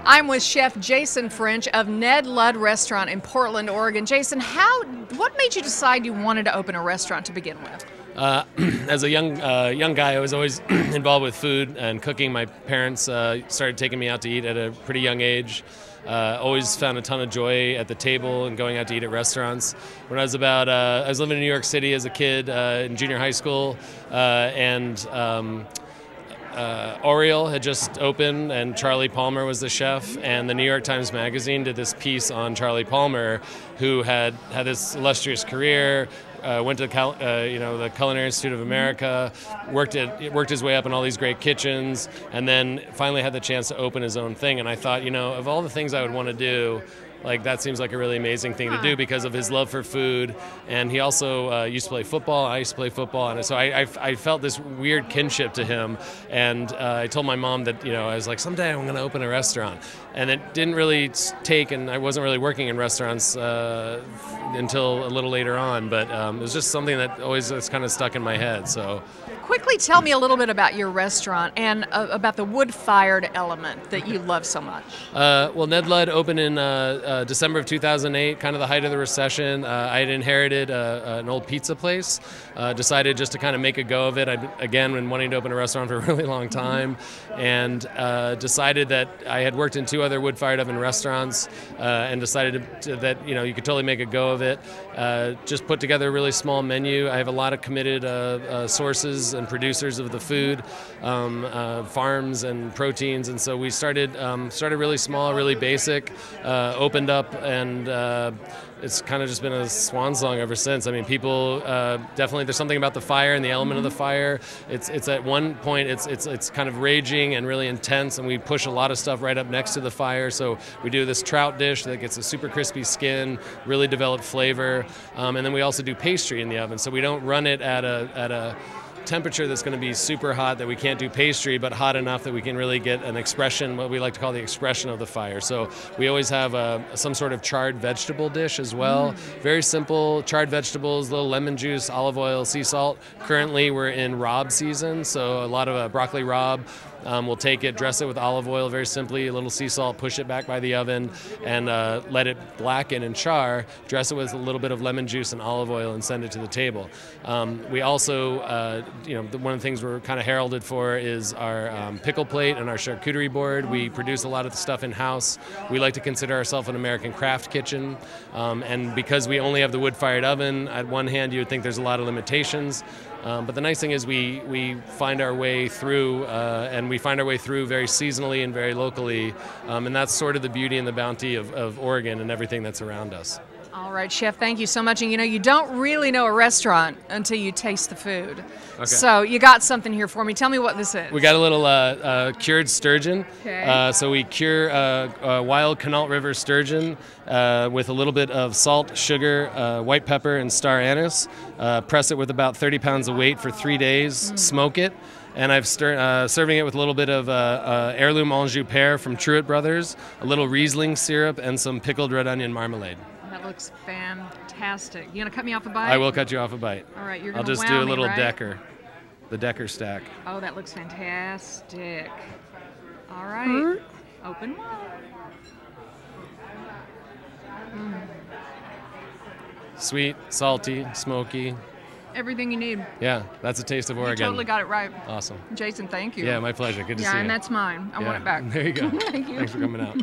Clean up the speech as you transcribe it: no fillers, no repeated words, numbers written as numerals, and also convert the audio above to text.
I'm with Chef Jason French of Ned Ludd Restaurant in Portland, Oregon. Jason, what made you decide you wanted to open a restaurant to begin with? As a young guy, I was always involved with food and cooking. My parents started taking me out to eat at a pretty young age. Always found a ton of joy at the table and going out to eat at restaurants. When I was I was living in New York City as a kid in junior high school, Oriole had just opened, and Charlie Palmer was the chef, and the New York Times Magazine did this piece on Charlie Palmer, who had this illustrious career, went to the Culinary Institute of America, worked his way up in all these great kitchens, and then finally had the chance to open his own thing. And I thought, of all the things I would want to do, like, that seems like a really amazing thing to do because of his love for food. And he also used to play football. I used to play football. And so I felt this weird kinship to him. And I told my mom that, I was like, someday I'm going to open a restaurant. And it didn't really take, and I wasn't really working in restaurants until a little later on. But it was just something that always was kind of stuck in my head. So. Quickly tell me a little bit about your restaurant and about the wood-fired element that you love so much. Well, Ned Ludd opened in December of 2008, kind of the height of the recession. I had inherited an old pizza place, decided just to kind of make a go of it. I'd again been wanting to open a restaurant for a really long time, and decided that I had worked in 2 other wood-fired oven restaurants, and decided that you could totally make a go of it. Just put together a really small menu. I have a lot of committed sources and producers of the food, farms and proteins, and so we started really small, really basic, opened up, and it's kind of just been a swan song ever since. I mean, people definitely, there's something about the fire and the element of the fire. It's at one point it's kind of raging and really intense, and we push a lot of stuff right up next to the fire. So we do this trout dish that gets a super crispy skin, really developed flavor, and then we also do pastry in the oven. So we don't run it at a temperature that's going to be super hot that we can't do pastry, but hot enough that we can really get an expression, what we like to call the expression of the fire. So we always have some sort of charred vegetable dish as well. Very simple, charred vegetables, little lemon juice, olive oil, sea salt. Currently we're in Rob season, so a lot of broccoli Rob. We'll take it, dress it with olive oil very simply, a little sea salt, push it back by the oven, and let it blacken and char, dress it with a little bit of lemon juice and olive oil, and send it to the table. We also, one of the things we're kind of heralded for is our pickle plate and our charcuterie board. We produce a lot of the stuff in-house. We like to consider ourselves an American craft kitchen, and because we only have the wood-fired oven, at one hand you would think there's a lot of limitations. But the nice thing is we find our way through, and we find our way through very seasonally and very locally, and that's sort of the beauty and the bounty of Oregon and everything that's around us. All right, Chef, thank you so much. And you don't really know a restaurant until you taste the food. Okay. So you got something here for me. Tell me what this is. We got a little cured sturgeon. Okay. So we cure wild Connaught River sturgeon with a little bit of salt, sugar, white pepper, and star anise. Press it with about 30 pounds of weight for 3 days. Smoke it. And I've serving it with a little bit of heirloom Anjou pear from Truett Brothers, a little Riesling syrup, and some pickled red onion marmalade. That looks fantastic. You gonna cut me off a bite? I will cut you off a bite. All right, you're gonna I'll just wow do a little me, right? Decker, the Decker stack. Oh, that looks fantastic. All right, open wide. Sweet, salty, smoky. Everything you need. Yeah, that's a taste of Oregon. You totally got it right. Awesome. Jason, thank you. Yeah, my pleasure. Good to see you. Yeah, and that's mine. I want it back. There you go. Thank you. Thanks for coming out.